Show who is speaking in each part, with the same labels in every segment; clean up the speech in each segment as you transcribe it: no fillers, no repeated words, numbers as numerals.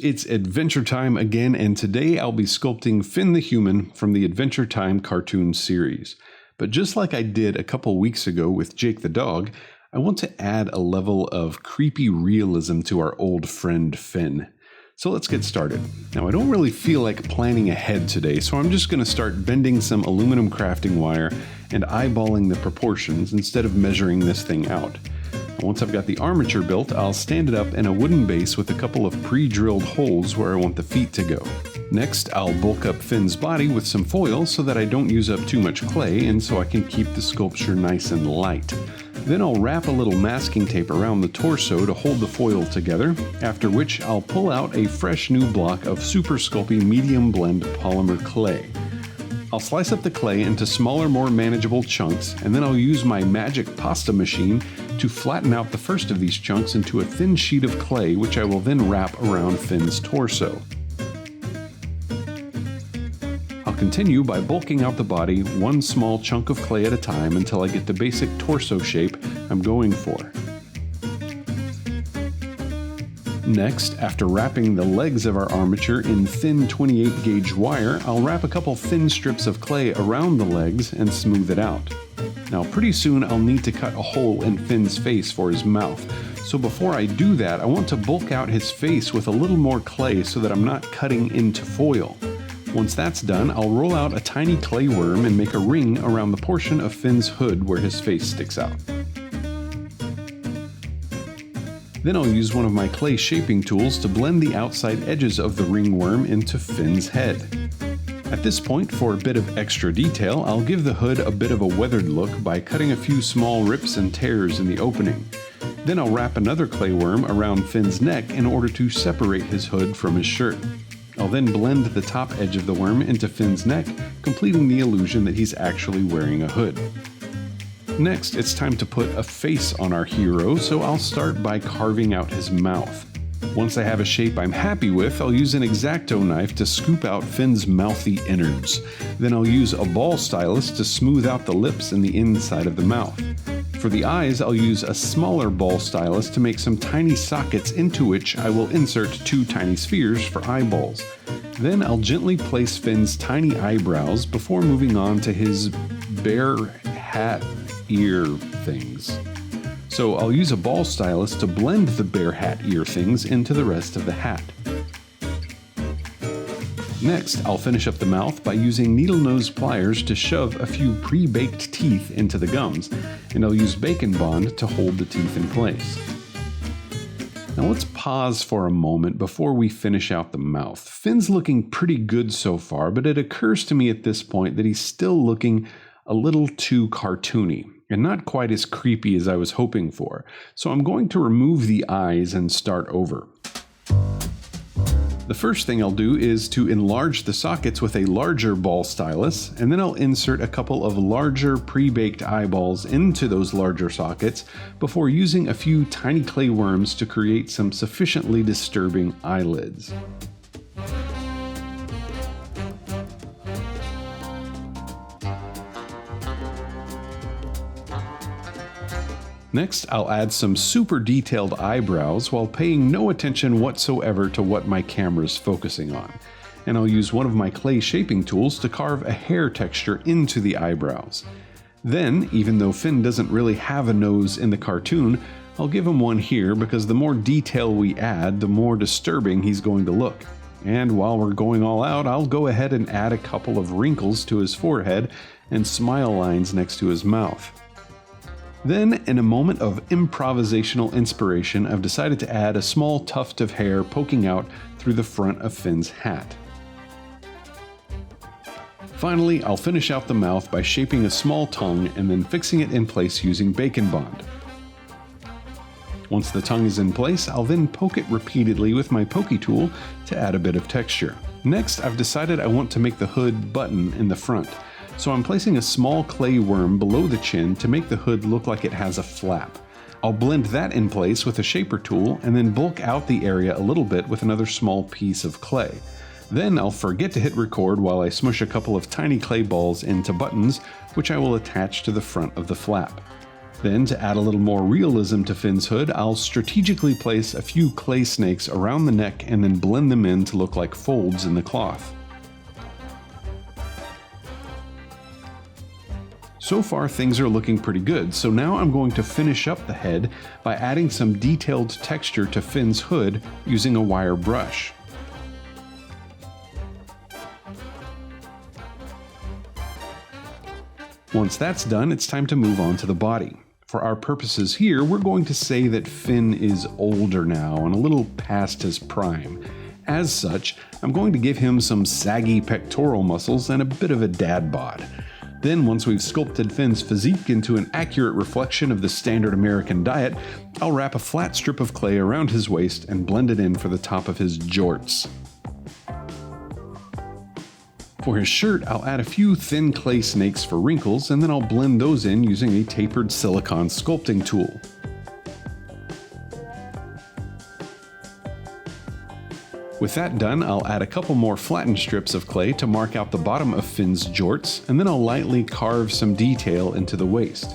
Speaker 1: it's Adventure Time again, and today I'll be sculpting Finn the Human from the Adventure Time cartoon series. But just like I did a couple weeks ago with Jake the dog, I want to add a level of creepy realism to our old friend Finn. So let's get started. Now I don't really feel like planning ahead today, so I'm just going to start bending some aluminum crafting wire and eyeballing the proportions instead of measuring this thing out. Once I've got the armature built, I'll stand it up in a wooden base with a couple of pre-drilled holes where I want the feet to go. Next, I'll bulk up Finn's body with some foil so that I don't use up too much clay and so I can keep the sculpture nice and light. Then I'll wrap a little masking tape around the torso to hold the foil together, after which I'll pull out a fresh new block of Super Sculpting medium blend polymer clay. I'll slice up the clay into smaller, more manageable chunks, and then I'll use my magic pasta machine to flatten out the first of these chunks into a thin sheet of clay, which I will then wrap around Finn's torso. I'll continue by bulking out the body one small chunk of clay at a time until I get the basic torso shape I'm going for. Next, after wrapping the legs of our armature in thin 28 gauge wire, I'll wrap a couple thin strips of clay around the legs and smooth it out. Now pretty soon I'll need to cut a hole in Finn's face for his mouth, so before I do that I want to bulk out his face with a little more clay so that I'm not cutting into foil. Once that's done, I'll roll out a tiny clay worm and make a ring around the portion of Finn's hood where his face sticks out. Then I'll use one of my clay shaping tools to blend the outside edges of the ringworm into Finn's head. At this point, for a bit of extra detail, I'll give the hood a bit of a weathered look by cutting a few small rips and tears in the opening. Then I'll wrap another clay worm around Finn's neck in order to separate his hood from his shirt. I'll then blend the top edge of the worm into Finn's neck, completing the illusion that he's actually wearing a hood. Next, it's time to put a face on our hero, so I'll start by carving out his mouth. Once I have a shape I'm happy with, I'll use an X-Acto knife to scoop out Finn's mouthy innards. Then I'll use a ball stylus to smooth out the lips and the inside of the mouth. For the eyes, I'll use a smaller ball stylus to make some tiny sockets into which I will insert two tiny spheres for eyeballs. Then I'll gently place Finn's tiny eyebrows before moving on to his bear hat ear things. So I'll use a ball stylus to blend the bear hat ear things into the rest of the hat. Next, I'll finish up the mouth by using needle nose pliers to shove a few pre-baked teeth into the gums, and I'll use Bacon Bond to hold the teeth in place. Now let's pause for a moment before we finish out the mouth. Finn's looking pretty good so far, but it occurs to me at this point that he's still looking a little too cartoony and not quite as creepy as I was hoping for. So I'm going to remove the eyes and start over. The first thing I'll do is to enlarge the sockets with a larger ball stylus, and then I'll insert a couple of larger pre-baked eyeballs into those larger sockets before using a few tiny clay worms to create some sufficiently disturbing eyelids. Next, I'll add some super detailed eyebrows while paying no attention whatsoever to what my camera's focusing on. And I'll use one of my clay shaping tools to carve a hair texture into the eyebrows. Then, even though Finn doesn't really have a nose in the cartoon, I'll give him one here because the more detail we add, the more disturbing he's going to look. And while we're going all out, I'll go ahead and add a couple of wrinkles to his forehead and smile lines next to his mouth. Then, in a moment of improvisational inspiration, I've decided to add a small tuft of hair poking out through the front of Finn's hat. Finally, I'll finish out the mouth by shaping a small tongue and then fixing it in place using Bacon Bond. Once the tongue is in place, I'll then poke it repeatedly with my pokey tool to add a bit of texture. Next, I've decided I want to make the hood button in the front. So I'm placing a small clay worm below the chin to make the hood look like it has a flap. I'll blend that in place with a shaper tool and then bulk out the area a little bit with another small piece of clay. Then I'll forget to hit record while I smush a couple of tiny clay balls into buttons, which I will attach to the front of the flap. Then, to add a little more realism to Finn's hood, I'll strategically place a few clay snakes around the neck and then blend them in to look like folds in the cloth. So far things are looking pretty good, so now I'm going to finish up the head by adding some detailed texture to Finn's hood using a wire brush. Once that's done, it's time to move on to the body. For our purposes here, we're going to say that Finn is older now and a little past his prime. As such, I'm going to give him some saggy pectoral muscles and a bit of a dad bod. Then, once we've sculpted Finn's physique into an accurate reflection of the standard American diet, I'll wrap a flat strip of clay around his waist and blend it in for the top of his jorts. For his shirt, I'll add a few thin clay snakes for wrinkles, and then I'll blend those in using a tapered silicone sculpting tool. With that done, I'll add a couple more flattened strips of clay to mark out the bottom of Finn's jorts, and then I'll lightly carve some detail into the waist.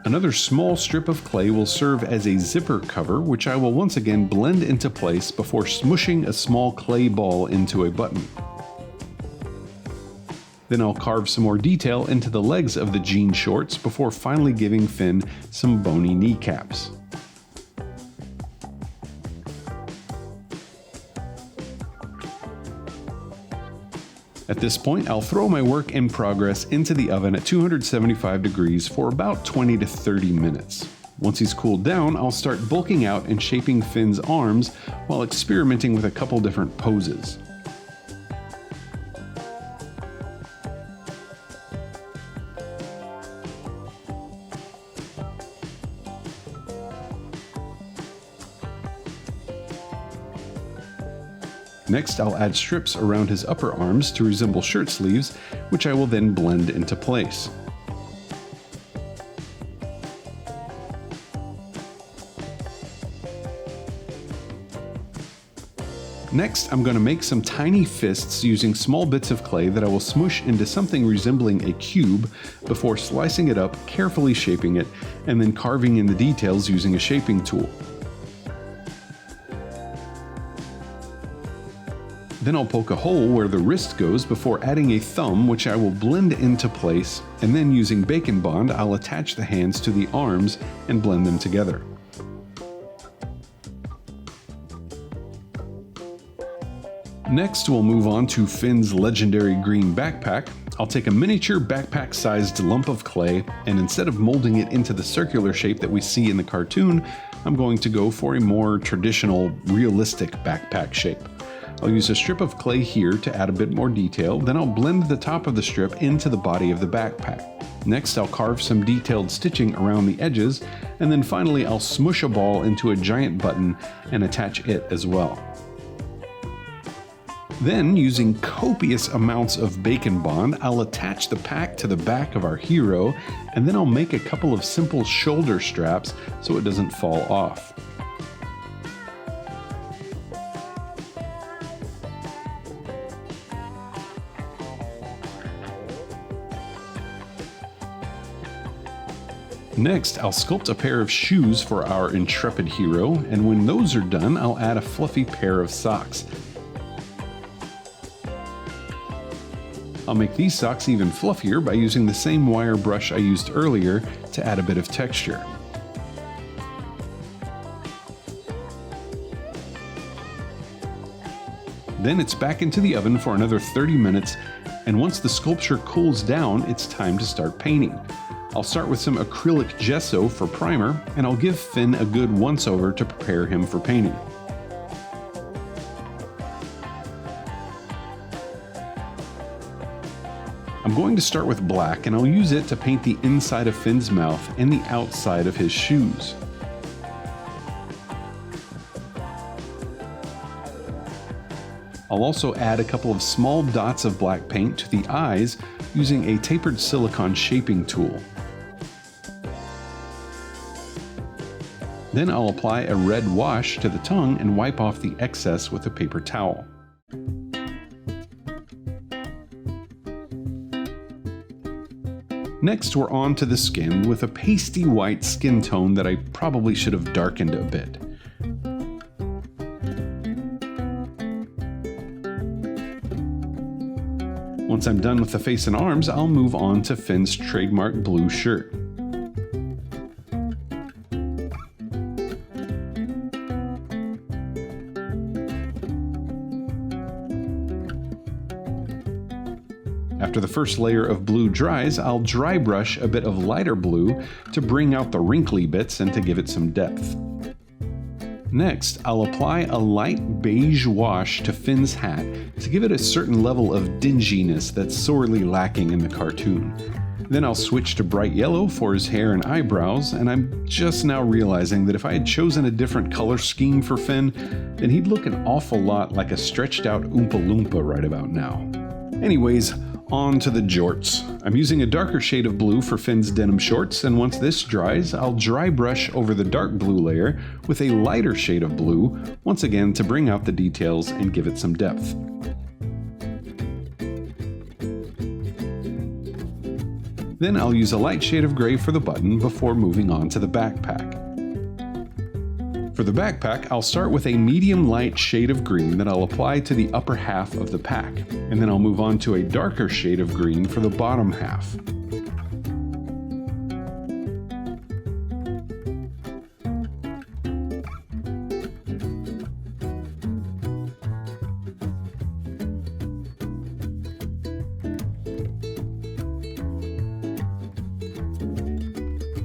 Speaker 1: Another small strip of clay will serve as a zipper cover, which I will once again blend into place before smushing a small clay ball into a button. Then I'll carve some more detail into the legs of the jean shorts before finally giving Finn some bony kneecaps. At this point, I'll throw my work in progress into the oven at 275 degrees for about 20 to 30 minutes. Once he's cooled down, I'll start bulking out and shaping Finn's arms while experimenting with a couple different poses. Next, I'll add strips around his upper arms to resemble shirt sleeves, which I will then blend into place. Next, I'm going to make some tiny fists using small bits of clay that I will smush into something resembling a cube before slicing it up, carefully shaping it, and then carving in the details using a shaping tool. Then I'll poke a hole where the wrist goes before adding a thumb, which I will blend into place, and then using Bacon Bond, I'll attach the hands to the arms and blend them together. Next, we'll move on to Finn's legendary green backpack. I'll take a miniature backpack-sized lump of clay, and instead of molding it into the circular shape that we see in the cartoon, I'm going to go for a more traditional, realistic backpack shape. I'll use a strip of clay here to add a bit more detail, then I'll blend the top of the strip into the body of the backpack. Next, I'll carve some detailed stitching around the edges, and then finally I'll smush a ball into a giant button and attach it as well. Then, using copious amounts of Bacon Bond, I'll attach the pack to the back of our hero, and then I'll make a couple of simple shoulder straps so it doesn't fall off. Next, I'll sculpt a pair of shoes for our intrepid hero, and when those are done, I'll add a fluffy pair of socks. I'll make these socks even fluffier by using the same wire brush I used earlier to add a bit of texture. Then it's back into the oven for another 30 minutes, and once the sculpture cools down, it's time to start painting. I'll start with some acrylic gesso for primer, and I'll give Finn a good once-over to prepare him for painting. I'm going to start with black, and I'll use it to paint the inside of Finn's mouth and the outside of his shoes. I'll also add a couple of small dots of black paint to the eyes using a tapered silicone shaping tool. Then I'll apply a red wash to the tongue and wipe off the excess with a paper towel. Next, we're on to the skin with a pasty white skin tone that I probably should have darkened a bit. Once I'm done with the face and arms, I'll move on to Finn's trademark blue shirt. After the first layer of blue dries, I'll dry brush a bit of lighter blue to bring out the wrinkly bits and to give it some depth. Next, I'll apply a light beige wash to Finn's hat to give it a certain level of dinginess that's sorely lacking in the cartoon. Then I'll switch to bright yellow for his hair and eyebrows, and I'm just now realizing that if I had chosen a different color scheme for Finn, then he'd look an awful lot like a stretched out Oompa Loompa right about now. Anyways, on to the jorts. I'm using a darker shade of blue for Finn's denim shorts, and once this dries, I'll dry brush over the dark blue layer with a lighter shade of blue, once again to bring out the details and give it some depth. Then I'll use a light shade of gray for the button before moving on to the backpack. For the backpack, I'll start with a medium light shade of green that I'll apply to the upper half of the pack, and then I'll move on to a darker shade of green for the bottom half.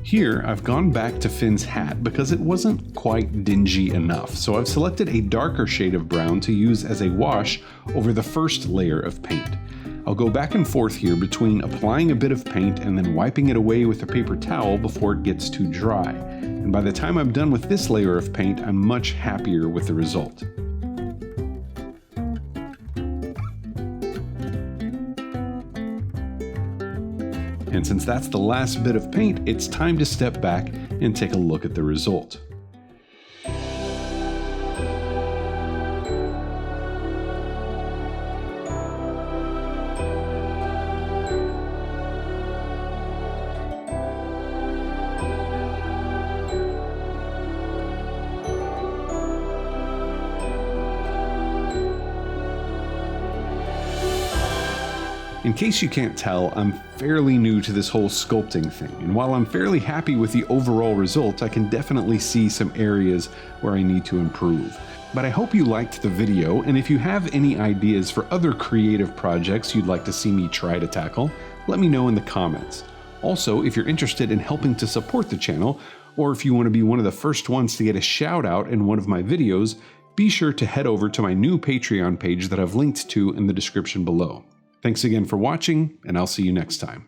Speaker 1: Here, I've gone back to Finn's hat because it wasn't quite dingy enough, so I've selected a darker shade of brown to use as a wash over the first layer of paint. I'll go back and forth here between applying a bit of paint and then wiping it away with a paper towel before it gets too dry. And by the time I'm done with this layer of paint, I'm much happier with the result. And since that's the last bit of paint, it's time to step back and take a look at the result. In case you can't tell, I'm fairly new to this whole sculpting thing, and while I'm fairly happy with the overall result, I can definitely see some areas where I need to improve. But I hope you liked the video, and if you have any ideas for other creative projects you'd like to see me try to tackle, let me know in the comments. Also, if you're interested in helping to support the channel, or if you want to be one of the first ones to get a shout out in one of my videos, be sure to head over to my new Patreon page that I've linked to in the description below. Thanks again for watching, and I'll see you next time.